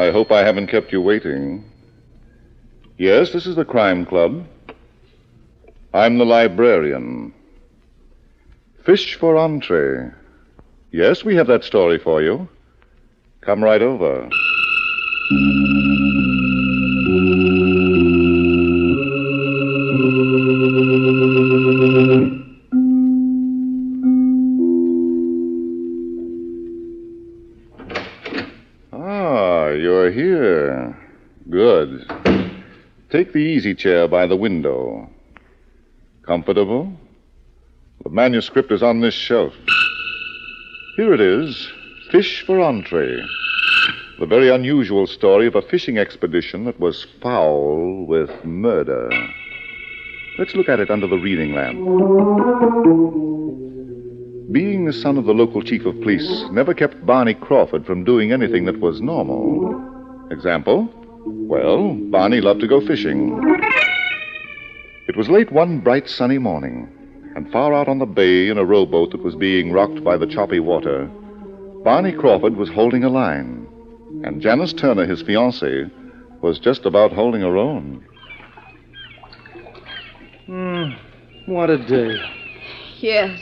I hope I haven't kept you waiting. Yes, this is the Crime Club. I'm the librarian. Fish for Entree. Yes, we have that story for you. Come right over. Ah, you're here. Good. Take the easy chair by the window. Comfortable? The manuscript is on this shelf. Here it is, Fish for Entree. The very unusual story of a fishing expedition that was foul with murder. Let's look at it under the reading lamp. Being the son of the local chief of police never kept Barney Crawford from doing anything that was normal. Example? Well, Barney loved to go fishing. It was late one bright sunny morning, and far out on the bay in a rowboat that was being rocked by the choppy water, Barney Crawford was holding a line, and Janice Turner, his fiancée, was just about holding her own. What a day. Yes.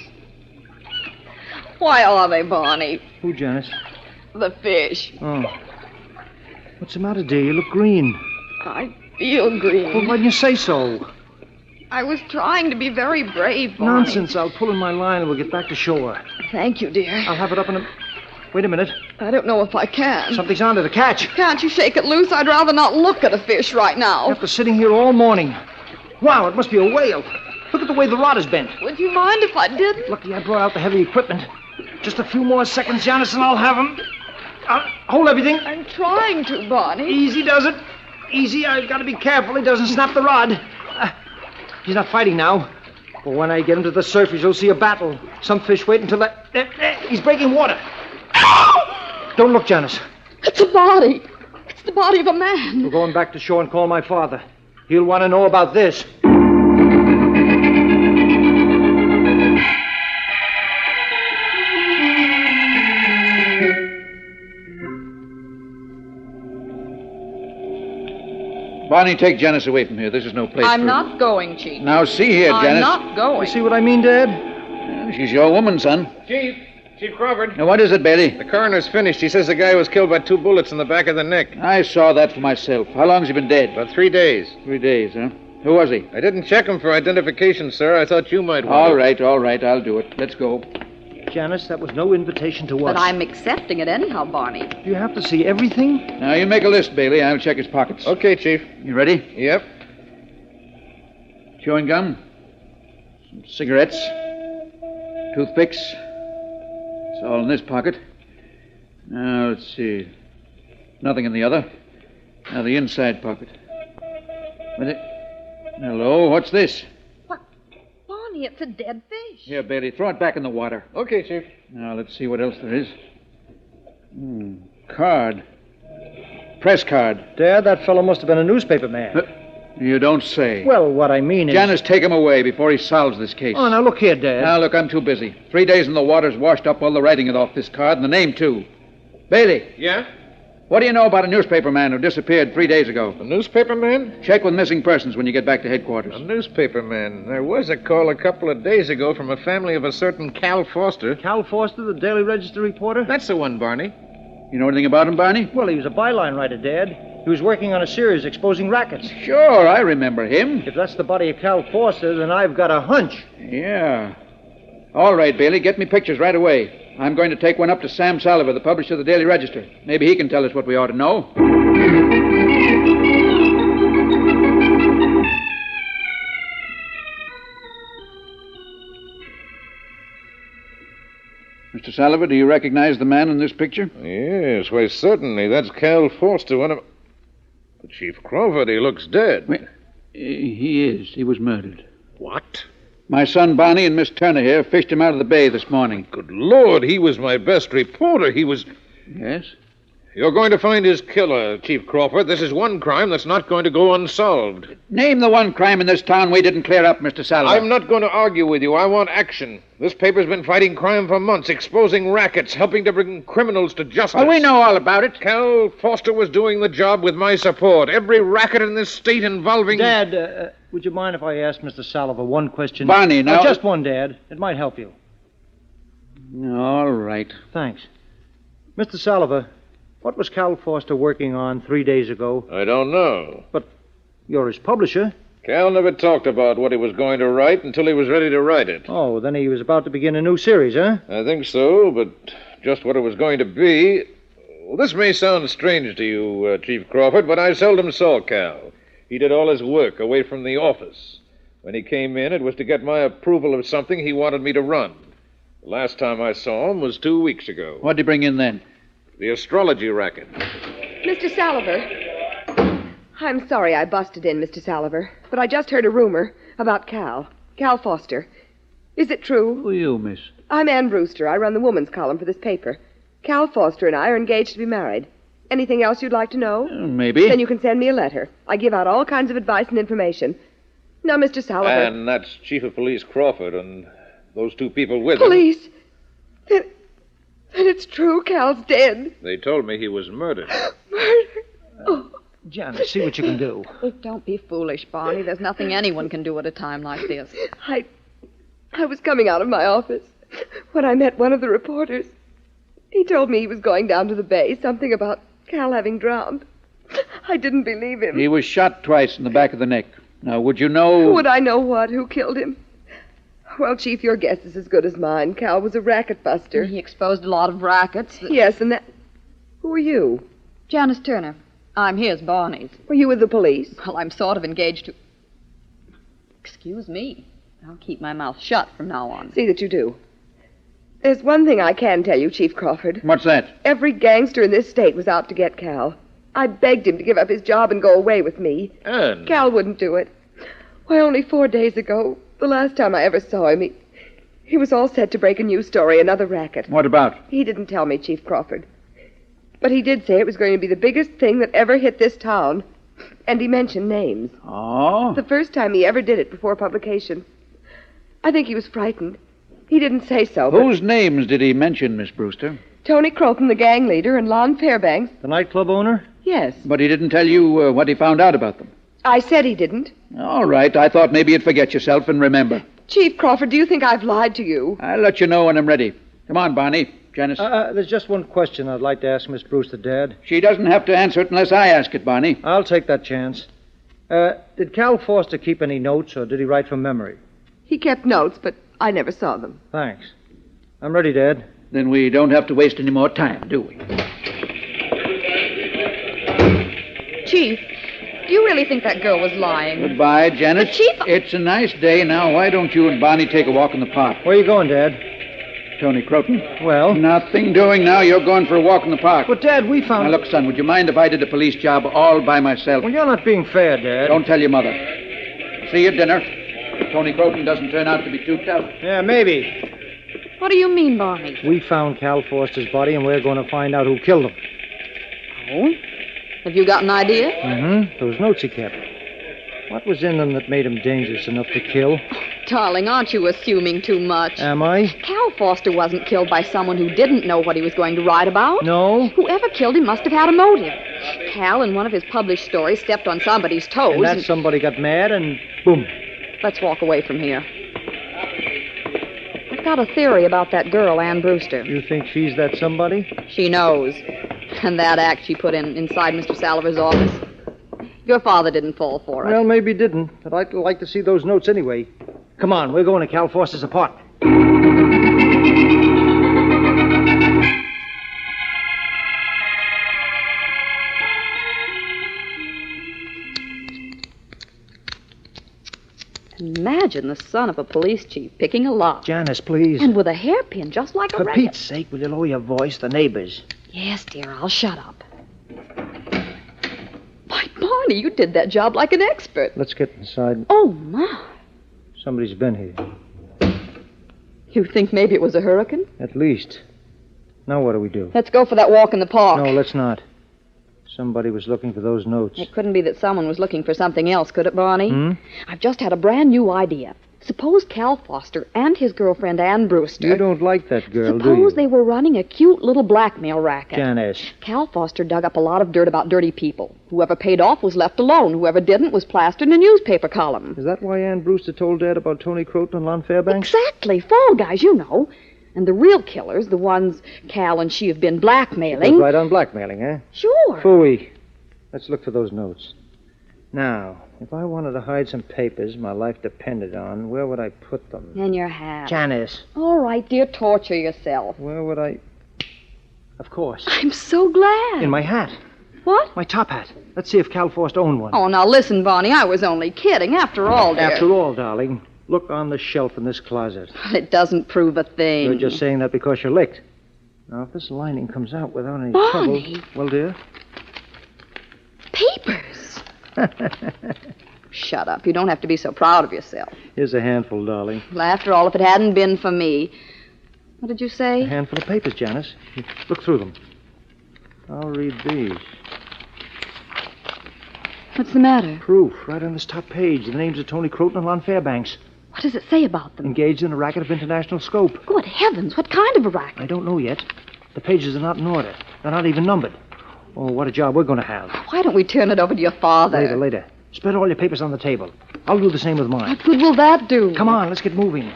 Why are they, Barney? Who, Janice? The fish. Oh. What's the matter, dear? You look green. I feel green. Well, why didn't you say so? I was trying to be very brave, Barney. Nonsense. I'll pull in my line and we'll get back to shore. Thank you, dear. I'll have it up in a... Wait a minute. I don't know if I can. Something's on to the catch. Can't you shake it loose? I'd rather not look at a fish right now. After sitting here all morning. Wow, it must be a whale. Look at the way the rod is bent. Would you mind if I didn't? Lucky I brought out the heavy equipment. Just a few more seconds, Janice, and I'll have him. Hold everything. I'm trying to, Barney. Easy does it. Easy. I've got to be careful he doesn't snap the rod. He's not fighting now. But when I get him to the surface, you'll see a battle. Some fish wait until that... He's breaking water. Don't look, Janice. It's a body. It's the body of a man. We're going back to shore and call my father. He'll want to know about this. Barney, take Janice away from here. This is no place I'm for... not going, Chief. Now, see here, Janice. I'm not going. You see what I mean, Dad? Yeah, she's your woman, son. Chief Crawford. Now, what is it, Bailey? The coroner's finished. He says the guy was killed by 2 bullets in the back of the neck. I saw that for myself. How long's he been dead? About 3 days. 3 days, huh? Who was he? I didn't check him for identification, sir. I thought you might want All it. right. I'll do it. Let's go. Janice, that was no invitation to us. But I'm accepting it anyhow, Barney. Do you have to see everything? Now, you make a list, Bailey. I'll check his pockets. Okay, Chief. You ready? Yep. Chewing gum. Some cigarettes. Toothpicks. It's all in this pocket. Now, let's see. Nothing in the other. Now, the inside pocket. Hello, what's this? What? Barney, it's a dead fish. Here, Bailey, throw it back in the water. Okay, Chief. Now, let's see what else there is. Card. Press card. Dad, that fellow must have been a newspaper man. You don't say. Well, what I mean is... Janice, take him away before he solves this case. Oh, now look here, Dad. Now, look, I'm too busy. 3 days in the water's washed up all the writing off this card and the name, too. Bailey. Yeah? What do you know about a newspaper man who disappeared 3 days ago? A newspaper man? Check with missing persons when you get back to headquarters. A newspaper man. There was a call a couple of days ago from a family of a certain Cal Foster. Cal Foster, the Daily Register reporter? That's the one, Barney. You know anything about him, Barney? Well, he was a byline writer, Dad. He was working on a series exposing rackets. Sure, I remember him. If that's the body of Cal Foster, then I've got a hunch. Yeah. All right, Bailey, get me pictures right away. I'm going to take one up to Sam Salliver, the publisher of the Daily Register. Maybe he can tell us what we ought to know. Mr. Salliver, do you recognize the man in this picture? Yes, why, certainly. That's Cal Foster, one of... But Chief Crawford, he looks dead. Wait, he is. He was murdered. What? My son Barney and Miss Turner here fished him out of the bay this morning. Good Lord, he was my best reporter. He was... Yes? You're going to find his killer, Chief Crawford. This is one crime that's not going to go unsolved. Name the one crime in this town we didn't clear up, Mr. Salva. I'm not going to argue with you. I want action. This paper's been fighting crime for months, exposing rackets, helping to bring criminals to justice. Well, we know all about it. Cal Foster was doing the job with my support. Every racket in this state involving... Dad, would you mind if I asked Mr. Salva one question? Barney, now... just one, Dad. It might help you. All right. Thanks. Mr. Salva, what was Cal Foster working on 3 days ago? I don't know. But you're his publisher. Cal never talked about what he was going to write until he was ready to write it. Oh, then he was about to begin a new series, huh? I think so, but just what it was going to be... Well, this may sound strange to you, Chief Crawford, but I seldom saw Cal. He did all his work away from the office. When he came in, it was to get my approval of something he wanted me to run. The last time I saw him was 2 weeks ago. What'd you bring in then? The astrology racket. Mr. Salver. I'm sorry I busted in, Mr. Salver, but I just heard a rumor about Cal Foster. Is it true? Who are you, miss? I'm Ann Brewster. I run the woman's column for this paper. Cal Foster and I are engaged to be married. Anything else you'd like to know? Maybe. Then you can send me a letter. I give out all kinds of advice and information. Now, Mr. Salver... And that's Chief of Police Crawford and those two people with him. Police? Then it's true, Cal's dead. They told me he was murdered. Murder? Oh. Janet, see what you can do. Oh, don't be foolish, Barney. There's nothing anyone can do at a time like this. I was coming out of my office when I met one of the reporters. He told me he was going down to the bay, something about Cal having drowned. I didn't believe him. He was shot twice in the back of the neck. Now, would you know... Would I know what? Who killed him? Well, Chief, your guess is as good as mine. Cal was a racket buster. He exposed a lot of rackets. Yes, and that... Who are you? Janice Turner. I'm his, Barney's. Were you with the police? Well, I'm sort of engaged to... Excuse me. I'll keep my mouth shut from now on. See that you do. There's one thing I can tell you, Chief Crawford. What's that? Every gangster in this state was out to get Cal. I begged him to give up his job and go away with me. Ann. Cal wouldn't do it. Why, only 4 days ago, the last time I ever saw him, he was all set to break a new story, another racket. What about? He didn't tell me, Chief Crawford. But he did say it was going to be the biggest thing that ever hit this town. And he mentioned names. Oh? The first time he ever did it before publication. I think he was frightened. He didn't say so, but... Whose names did he mention, Miss Brewster? Tony Croton, the gang leader, and Lon Fairbanks. The nightclub owner? Yes. But he didn't tell you what he found out about them. I said he didn't. All right. I thought maybe you'd forget yourself and remember. Chief Crawford, do you think I've lied to you? I'll let you know when I'm ready. Come on, Barney. Janice. There's just one question I'd like to ask Miss Brewster, Dad. She doesn't have to answer it unless I ask it, Barney. I'll take that chance. Did Cal Foster keep any notes, or did he write from memory? He kept notes, but I never saw them. Thanks. I'm ready, Dad. Then we don't have to waste any more time, do we? Chief, do you really think that girl was lying? Goodbye, Janice. But, Chief... It's a nice day now. Why don't you and Barney take a walk in the park? Where are you going, Dad? Tony Croton. Well? Nothing doing now. You're going for a walk in the park. But, Dad, we found... Now, look, son, would you mind if I did a police job all by myself? Well, you're not being fair, Dad. Don't tell your mother. See you at dinner. Tony Croton doesn't turn out to be too tough. Yeah, maybe. What do you mean, Barney? We found Cal Foster's body, and we're going to find out who killed him. Oh? Have you got an idea? Mm-hmm. Those notes he kept. What was in them that made him dangerous enough to kill? Darling, aren't you assuming too much? Am I? Cal Foster wasn't killed by someone who didn't know what he was going to write about. No. Whoever killed him must have had a motive. Cal, in one of his published stories, stepped on somebody's toes. And that somebody got mad, and boom. Let's walk away from here. I've got a theory about that girl, Ann Brewster. You think she's that somebody? She knows. And that act she put inside Mr. Salver's office. Your father didn't fall for it. Well, maybe he didn't, but I'd like to see those notes anyway. Come on, we're going to Cal Foster's apartment. Imagine the son of a police chief picking a lock. Janice, please. And with a hairpin, just like a For racket. Pete's sake, will you lower your voice? The neighbors. Yes, dear, I'll shut up. Why, Barney, you did that job like an expert. Let's get inside. Oh, my. Somebody's been here. You think maybe it was a hurricane? At least. Now what do we do? Let's go for that walk in the park. No, let's not. Somebody was looking for those notes. It couldn't be that someone was looking for something else, could it, Barney? Hmm? I've just had a brand new idea. Suppose Cal Foster and his girlfriend, Ann Brewster... You don't like that girl, do you? Suppose they were running a cute little blackmail racket. Janice. Cal Foster dug up a lot of dirt about dirty people. Whoever paid off was left alone. Whoever didn't was plastered in a newspaper column. Is that why Ann Brewster told Dad about Tony Croton and Lon Fairbanks? Exactly. Fall guys, you know. And the real killers, the ones Cal and she have been blackmailing... Goes right on blackmailing, eh? Sure. Phooey. Let's look for those notes. Now, if I wanted to hide some papers my life depended on, where would I put them? In your hat. Janice. All right, dear, torture yourself. Where would I... Of course. I'm so glad. In my hat. What? My top hat. Let's see if Cal Forster owned one. Oh, now listen, Barney, I was only kidding. After all, dear. After all, darling, look on the shelf in this closet. It doesn't prove a thing. You're just saying that because you're licked. Now, if this lining comes out without any Barney. trouble... Well, dear? Papers. Shut up. You don't have to be so proud of yourself. Here's a handful, darling. Well, after all, if it hadn't been for me... What did you say? A handful of papers, Janice. Look through them. I'll read these. What's the matter? Proof, right on this top page. The names of Tony Croton and Lon Fairbanks. What does it say about them? Engaged in a racket of international scope. Good heavens, what kind of a racket? I don't know yet. The pages are not in order. They're not even numbered. Oh, what a job we're going to have. Why don't we turn it over to your father? Later. Spread all your papers on the table. I'll do the same with mine. What good will that do? Come on, let's get moving.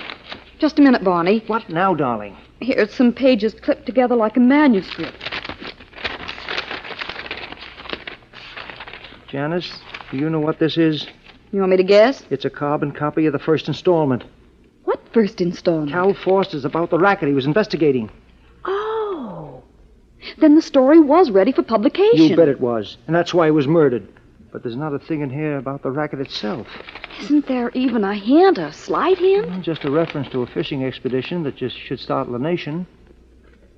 Just a minute, Barney. What now, darling? Here's some pages clipped together like a manuscript. Janice, do you know what this is? You want me to guess? It's a carbon copy of the first installment. What first installment? Cal Forster's about the racket he was investigating. Oh. Then the story was ready for publication. You bet it was. And that's why he was murdered. But there's not a thing in here about the racket itself. Isn't there even a hint, a slight hint? Just a reference to a fishing expedition that just should startle the nation.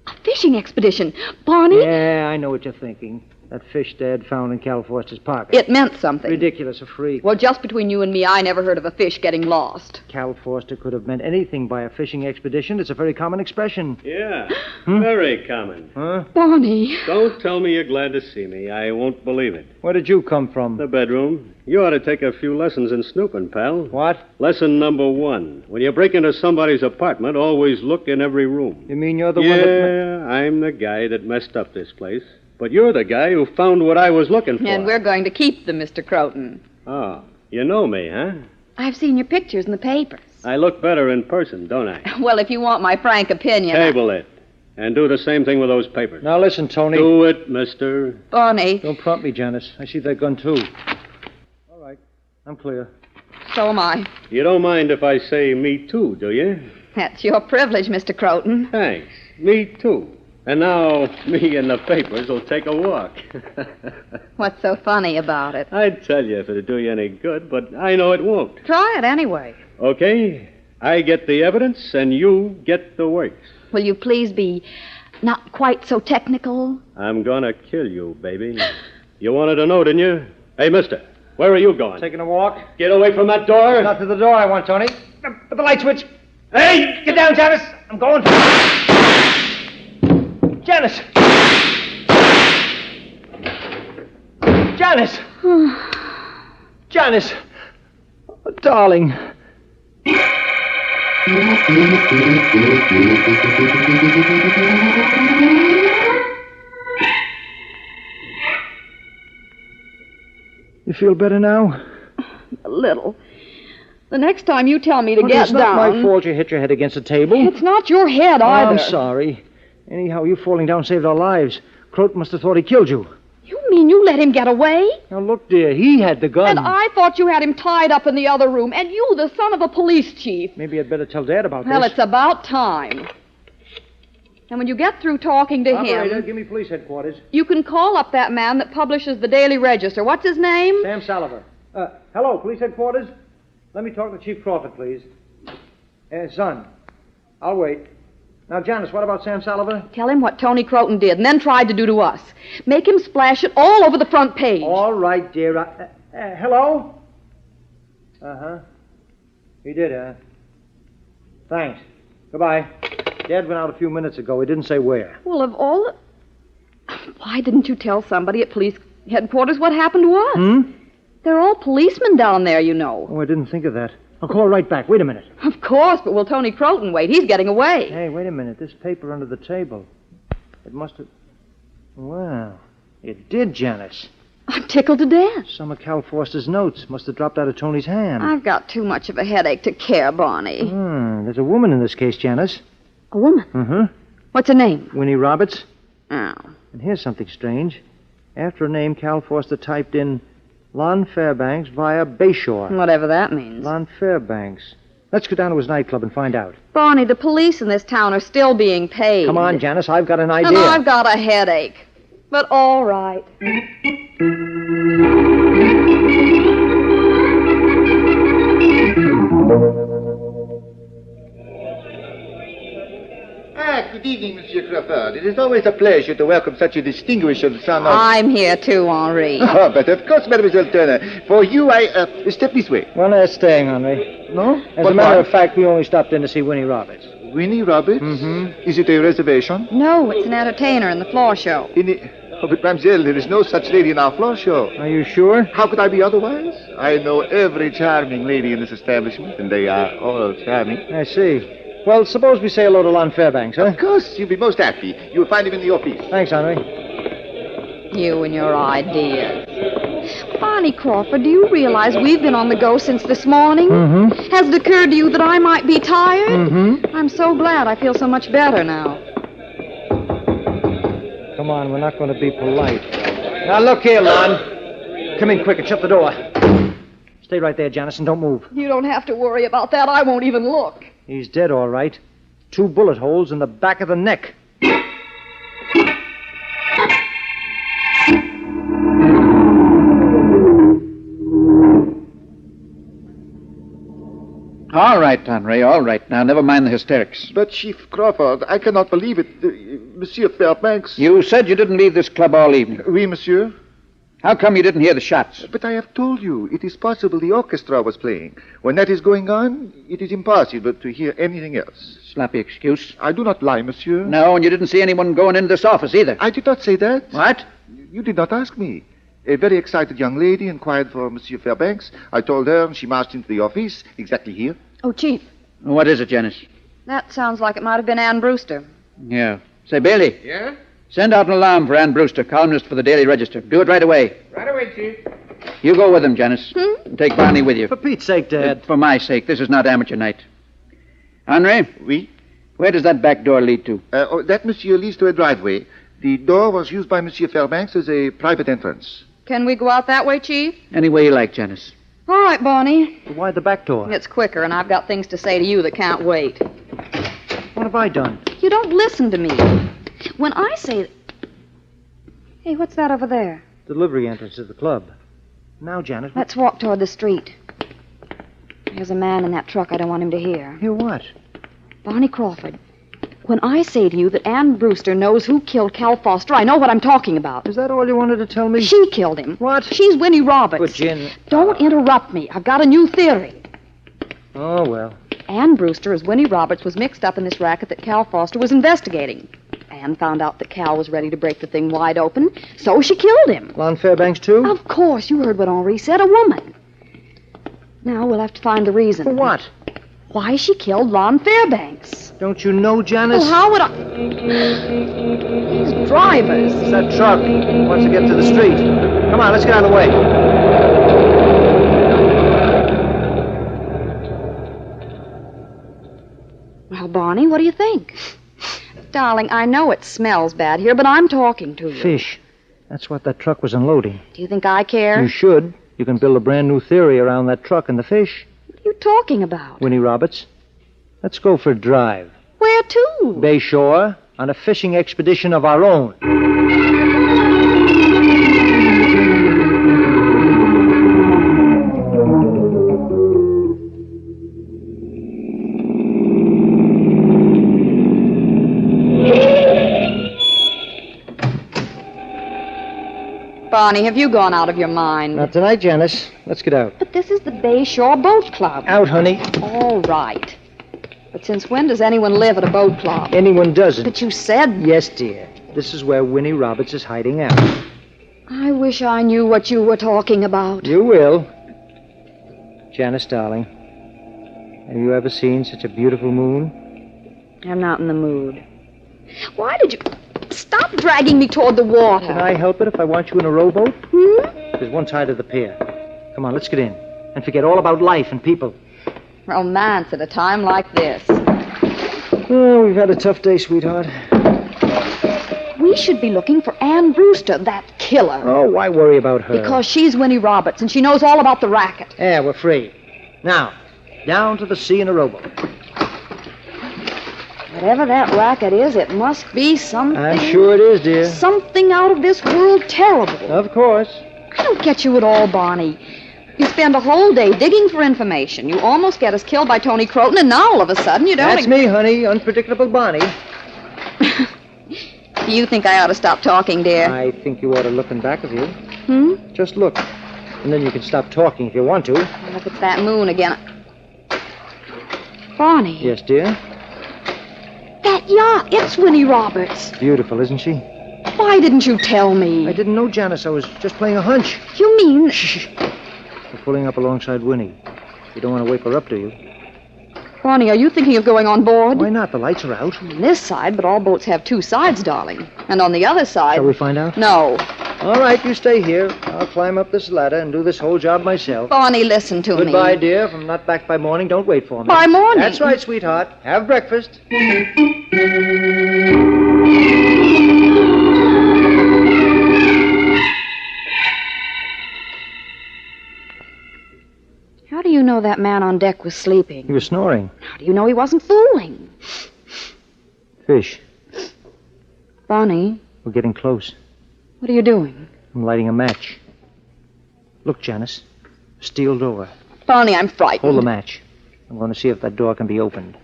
A fishing expedition? Barney? Yeah, I know what you're thinking. That fish Dad found in Cal Forster's pocket. It meant something. Ridiculous, a freak. Well, just between you and me, I never heard of a fish getting lost. Cal Forster could have meant anything by a fishing expedition. It's a very common expression. Yeah, very common. Huh? Barney. Don't tell me you're glad to see me. I won't believe it. Where did you come from? The bedroom. You ought to take a few lessons in snooping, pal. What? Lesson number 1. When you break into somebody's apartment, always look in every room. You mean you're the one that... Yeah, I'm the guy that messed up this place. But you're the guy who found what I was looking for. And we're going to keep them, Mr. Croton. Oh, you know me, huh? I've seen your pictures in the papers. I look better in person, don't I? Well, if you want my frank opinion... Table it. And do the same thing with those papers. Now listen, Tony. Do it, mister. Barney. Don't prompt me, Janice. I see that gun, too. All right. I'm clear. So am I. You don't mind if I say me too, do you? That's your privilege, Mr. Croton. Thanks. Me too. And now, me and the papers will take a walk. What's so funny about it? I'd tell you if it'd do you any good, but I know it won't. Try it anyway. Okay? I get the evidence, and you get the works. Will you please be not quite so technical? I'm gonna kill you, baby. You wanted to know, didn't you? Hey, mister, where are you going? Taking a walk? Get away from that door. Not to the door I want, Tony. At the light switch. Hey! Get down, Janice. I'm going. Janice! Janice! Janice! Oh, darling. You feel better now? A little. The next time you tell me to Well, get it's not down... my fault you hit your head against the table. It's not your head Oh, either. I'm sorry. Anyhow, you falling down saved our lives. Croton must have thought he killed you. You mean you let him get away? Now, look, dear, he had the gun. And I thought you had him tied up in the other room, and you, the son of a police chief. Maybe I'd better tell Dad about Well, this. it's about time. And when you get through talking to Operator, him, give me police headquarters. you can call up that man that publishes the Daily Register. What's his name? Sam Salliver. Hello, police headquarters. Let me talk to Chief Crawford, please. Son, I'll wait. Now, Janice, what about Sam Salliver? Tell him what Tony Croton did and then tried to do to us. Make him splash it all over the front page. All right, dear. Hello? Uh-huh. He did, huh? Thanks. Goodbye. Dad went out a few minutes ago. He didn't say where. Well, of all the... Why didn't you tell somebody at police headquarters what happened to us? They're all policemen down there, you know. Oh, I didn't think of that. I'll call right back. Wait a minute. Of course, but will Tony Croton wait? He's getting away. Hey, wait a minute. This paper under the table. It must have... Well, it did, Janice. I'm tickled to death. Some of Cal Foster's notes must have dropped out of Tony's hand. I've got too much of a headache to care, Barney. There's a woman in this case, Janice. A woman? Mm-hmm. What's her name? Winnie Roberts. Oh. And here's something strange. After her name, Cal Foster typed in Lon Fairbanks via Bayshore. Whatever that means. Lon Fairbanks. Let's go down to his nightclub and find out. Barney, the police in this town are still being paid. Come on, Janice. I've got an idea. And I've got a headache. But all right. Good evening, Monsieur Crawford. It is always a pleasure to welcome such a distinguished son of... I'm here too, Henri. Oh, but of course, Mademoiselle Turner. For you, step this way. Well, they're staying, Henri. No? As a matter of fact, we only stopped in to see Winnie Roberts. Winnie Roberts? Mm-hmm. Is it a reservation? No, it's an entertainer in the floor show. Oh, but mademoiselle, there is no such lady in our floor show. Are you sure? How could I be otherwise? I know every charming lady in this establishment, and they are all charming. I see. Well, suppose we say hello to Lon Fairbanks, huh? Of course, you'll be most happy. You'll find him in the office. Thanks, Henri. You and your ideas. Barney Crawford, do you realize we've been on the go since this morning? Mm-hmm. Has it occurred to you that I might be tired? Mm-hmm. I'm so glad. I feel so much better now. Come on, we're not going to be polite. Now, look here, Lon. Come in quick and shut the door. Stay right there, Janice, and don't move. You don't have to worry about that. I won't even look. He's dead, all right. 2 bullet holes in the back of the neck. All right, Henri, all right. Now, never mind the hysterics. But, Chief Crawford, I cannot believe it. Monsieur Fairbanks... You said you didn't leave this club all evening. Oui, monsieur. How come you didn't hear the shots? But I have told you, it is possible the orchestra was playing. When that is going on, it is impossible to hear anything else. Sloppy excuse. I do not lie, monsieur. No, and you didn't see anyone going into this office either. I did not say that. What? You did not ask me. A very excited young lady inquired for Monsieur Fairbanks. I told her, and she marched into the office, exactly here. Oh, Chief, What is it, Janice? that sounds like it might have been Ann Brewster. Yeah. Say, Bailey. Yeah? Send out an alarm for Ann Brewster, columnist for the Daily Register. Do it right away. Right away, Chief. You go with him, Janice. And take Barney with you. For Pete's sake, Dad. For my sake. This is not amateur night. Henri, Oui. where does that back door lead to? That, monsieur, leads to a driveway. The door was used by Monsieur Fairbanks as a private entrance. Can we go out that way, Chief? Any way you like, Janice. All right, Barney. Why the back door? It's quicker, and I've got things to say to you that can't wait. What have I done? You don't listen to me. When I say... Hey, what's that over there? Delivery entrance to the club. Now, Janet. Let's walk toward the street. There's a man in that truck I don't want him to hear. Hear what? Barney Crawford, when I say to you that Ann Brewster knows who killed Cal Foster, I know what I'm talking about. Is that all you wanted to tell me? She killed him. What? She's Winnie Roberts. Good gin. Don't interrupt me. I've got a new theory. Oh, well. Ann Brewster, as Winnie Roberts, was mixed up in this racket that Cal Foster was investigating. Ann found out that Cal was ready to break the thing wide open, so she killed him. Lon Fairbanks, too? Of course, you heard what Henri said, a woman. Now we'll have to find the reason. For what? Why she killed Lon Fairbanks. Don't you know, Janice? Oh, how would I... These drivers. It's that truck. Wants to get to the street. Come on, let's get out of the way. Well, Barney, what do you think? Darling, I know it smells bad here, but I'm talking to you. Fish. That's what that truck was unloading. Do you think I care? You should. You can build a brand new theory around that truck and the fish. What are you talking about? Winnie Roberts, let's go for a drive. Where to? Bayshore, on a fishing expedition of our own. Barney, have you gone out of your mind? Not tonight, Janice. Let's get out. But this is the Bayshore Boat Club. Out, honey. All right. But since when does anyone live at a boat club? Anyone doesn't. But you said... Yes, dear. This is where Winnie Roberts is hiding out. I wish I knew what you were talking about. You will. Janice, darling, have you ever seen such a beautiful moon? I'm not in the mood. Why did you... Stop dragging me toward the water. Can I help it if I want you in a rowboat? There's one side of the pier. Come on, let's get in. And forget all about life and people. Romance at a time like this. Oh, we've had a tough day, sweetheart. We should be looking for Ann Brewster, that killer. Oh, why worry about her? Because she's Winnie Roberts, and she knows all about the racket. Yeah, we're free. Now, down to the sea in a rowboat. Whatever that racket is, it must be something... I'm sure it is, dear. Something out of this world terrible. Of course. I don't get you at all, Barney. You spend a whole day digging for information. You almost get us killed by Tony Croton, and now all of a sudden you don't... That's me, honey. Unpredictable Barney. Do you think I ought to stop talking, dear? I think you ought to look in back of you. Just look. And then you can stop talking if you want to. Look, it's that moon again. Barney. Yes, dear? That yacht. It's Winnie Roberts. Beautiful, isn't she? Why didn't you tell me? I didn't know, Janice. I was just playing a hunch. You mean... Shh. We're pulling up alongside Winnie. You don't want to wake her up, do you? Barney, are you thinking of going on board? Why not? The lights are out. On this side, but all boats have two sides, darling. And on the other side... Shall we find out? No. All right, you stay here. I'll climb up this ladder and do this whole job myself. Barney, listen to me. Goodbye, dear. If I'm not back by morning, don't wait for me. By morning? That's right, sweetheart. Have breakfast. How do you know that man on deck was sleeping? He was snoring. How do you know he wasn't fooling? Fish. Barney, We're getting close. what are you doing? I'm lighting a match. Look, Janice. A steel door. Barney, I'm frightened. Hold the match. I'm going to see if that door can be opened.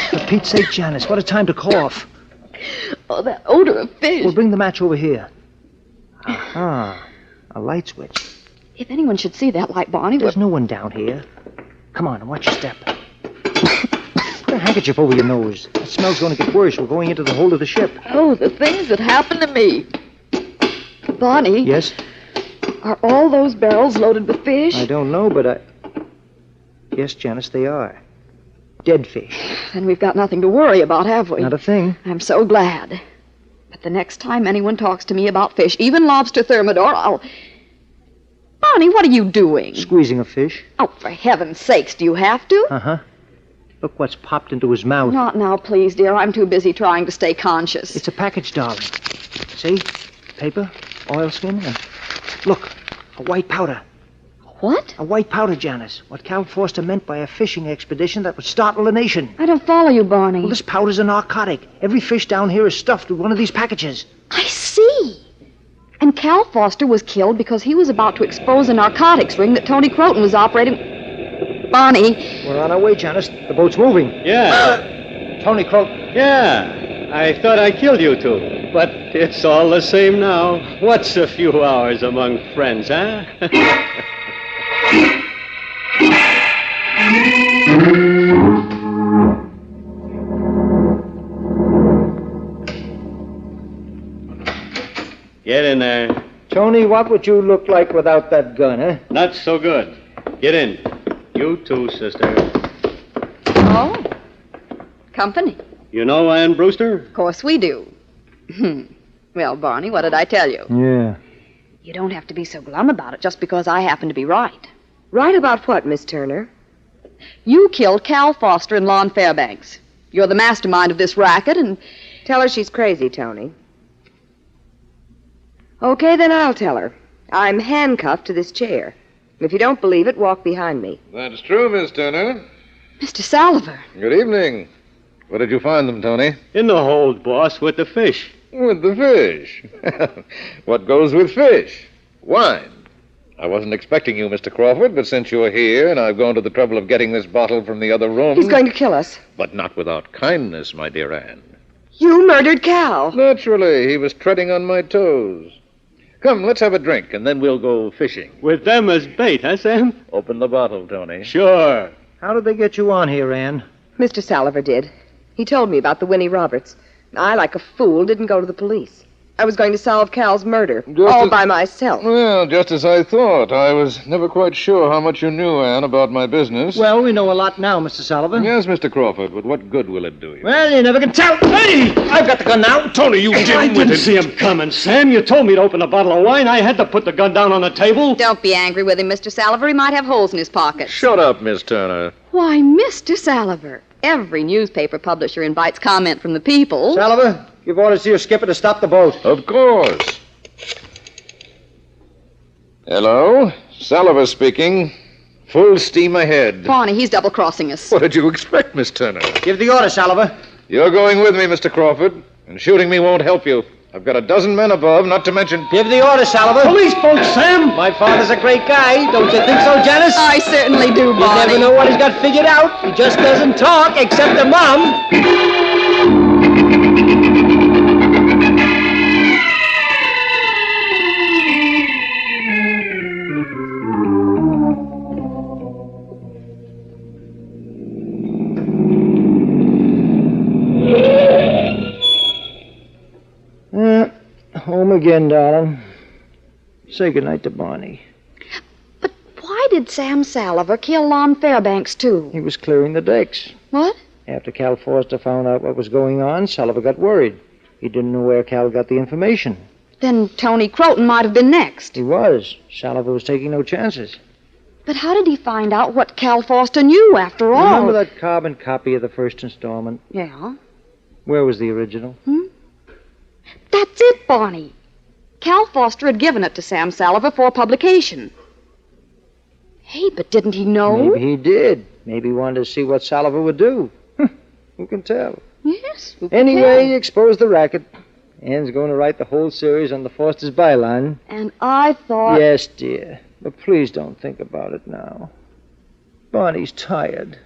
For Pete's sake, Janice, what a time to cough. Oh, that odor of fish. We'll bring the match over here. Aha. A light switch. If anyone should see that light, Barney, There's no one down here. Come on, watch your step. Put a handkerchief over your nose. The smell's going to get worse. We're going into the hold of the ship. Oh, the things that happened to me. Barney. Yes? Are all those barrels loaded with fish? I don't know, but Yes, Janice, they are. Dead fish. Then we've got nothing to worry about, have we? Not a thing. I'm so glad. But the next time anyone talks to me about fish, even lobster thermidor, I'll... Barney, what are you doing? Squeezing a fish. Oh, for heaven's sakes, do you have to? Uh-huh. Look what's popped into his mouth. Not now, please, dear. I'm too busy trying to stay conscious. It's a package, darling. See? Paper, oilskin, and... Look, a white powder. What? A white powder, Janice. What Cal Forster meant by a fishing expedition that would startle the nation. I don't follow you, Barney. Well, this powder's a narcotic. Every fish down here is stuffed with one of these packages. I see. And Cal Foster was killed because he was about to expose a narcotics ring that Tony Croton was operating... Barney. We're on our way, Janice. The boat's moving. Yeah. Tony Croton. Yeah. I thought I killed you two. But it's all the same now. What's a few hours among friends, huh? Get in there. Tony, what would you look like without that gun, huh? Not so good. Get in. You too, sister. Oh. Company. You know Ann Brewster? Of course we do. Well, Barney, what did I tell you? Yeah. You don't have to be so glum about it just because I happen to be right. Right about what, Miss Turner? You killed Cal Foster and Lon Fairbanks. You're the mastermind of this racket, and... Tell her she's crazy, Tony. Okay, then I'll tell her. I'm handcuffed to this chair. If you don't believe it, walk behind me. That's true, Miss Turner. Mr. Salliver. Good evening. Where did you find them, Tony? In the hold, boss, with the fish. With the fish. What goes with fish? Wine. I wasn't expecting you, Mr. Crawford, but since you're here and I've gone to the trouble of getting this bottle from the other room... He's going to kill us. But not without kindness, my dear Anne. You murdered Cal. Naturally, he was treading on my toes. Come, let's have a drink, and then we'll go fishing. With them as bait, huh, Sam? Open the bottle, Tony. Sure. How did they get you on here, Ann? Mr. Salliver did. He told me about the Winnie Roberts. I, like a fool, didn't go to the police. I was going to solve Cal's murder, by myself. Well, just as I thought. I was never quite sure how much you knew, Anne, about my business. Well, we know a lot now, Mr. Sullivan. Yes, Mr. Crawford, but what good will it do you? Well, you never can tell. Hey! I've got the gun now. Tony, you I didn't see him coming, Sam. You told me to open a bottle of wine. I had to put the gun down on the table. Don't be angry with him, Mr. Salliver. He might have holes in his pockets. Shut up, Miss Turner. Why, Mr. Salliver, every newspaper publisher invites comment from the people. Salliver, give orders to your skipper to stop the boat. Of course. Hello? Salliver speaking. Full steam ahead. Barney, he's double-crossing us. What did you expect, Miss Turner? Give the order, Salliver. You're going with me, Mr. Crawford, and shooting me won't help you. I've got a dozen men above, not to mention... Give the order, Salliver. Police boat, Sam! My father's a great guy. Don't you think so, Janice? I certainly do, You Barney. never know what he's got figured out. He just doesn't talk, except to Mom. Home again, darling. Say goodnight to Barney. But why did Sam Salliver kill Lon Fairbanks, too? He was clearing the decks. What? After Cal Forster found out what was going on, Salliver got worried. He didn't know where Cal got the information. Then Tony Croton might have been next. He was. Salliver was taking no chances. But how did he find out what Cal Forster knew, after all? Remember that carbon copy of the first installment? Yeah. Where was the original? That's it, Barney. Cal Foster had given it to Sam Salliver for publication. Hey, but didn't he know? Maybe he did. Maybe he wanted to see what Salliver would do. Who can tell? Yes. who could Anyway, tell? he exposed the racket. Ann's going to write the whole series on the Foster's byline. And I thought... Yes, dear. But please don't think about it now. Barney's tired.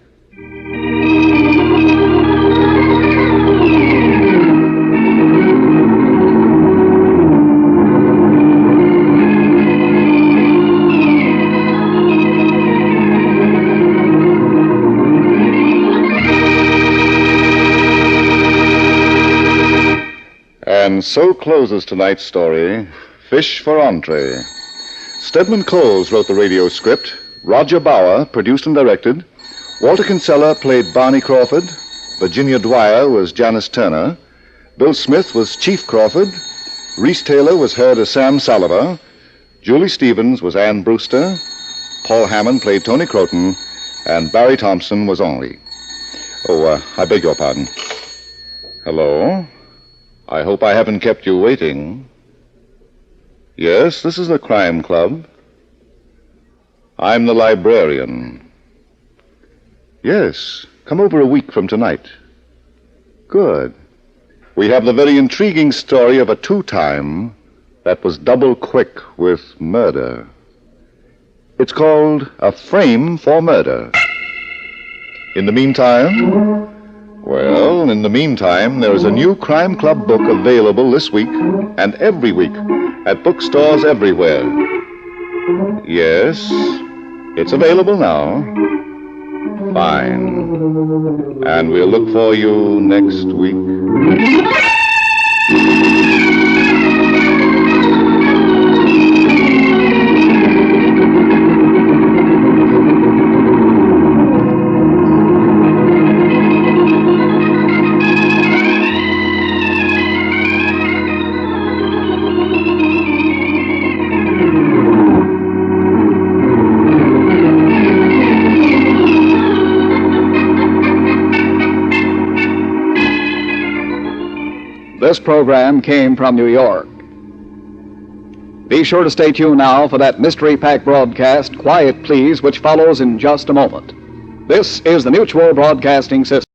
And so closes tonight's story, Fish for Entree. Stedman Coles wrote the radio script. Roger Bauer produced and directed. Walter Kinsella played Barney Crawford. Virginia Dwyer was Janice Turner. Bill Smith was Chief Crawford. Reese Taylor was heard as Sam Salliver. Julie Stevens was Ann Brewster. Paul Hammond played Tony Croton. And Barry Thomson was Henri. I beg your pardon. Hello? I hope I haven't kept you waiting. Yes, this is the Crime Club. I'm the librarian. Yes, come over a week from tonight. Good. We have the very intriguing story of a two-time that was double quick with murder. It's called A Frame for Murder. In the meantime... Well, in the meantime, there is a new Crime Club book available this week and every week at bookstores everywhere. Yes, it's available now. Fine. And we'll look for you next week. This program came from New York. Be sure to stay tuned now for that mystery-packed broadcast, Quiet Please, which follows in just a moment. This is the Mutual Broadcasting System.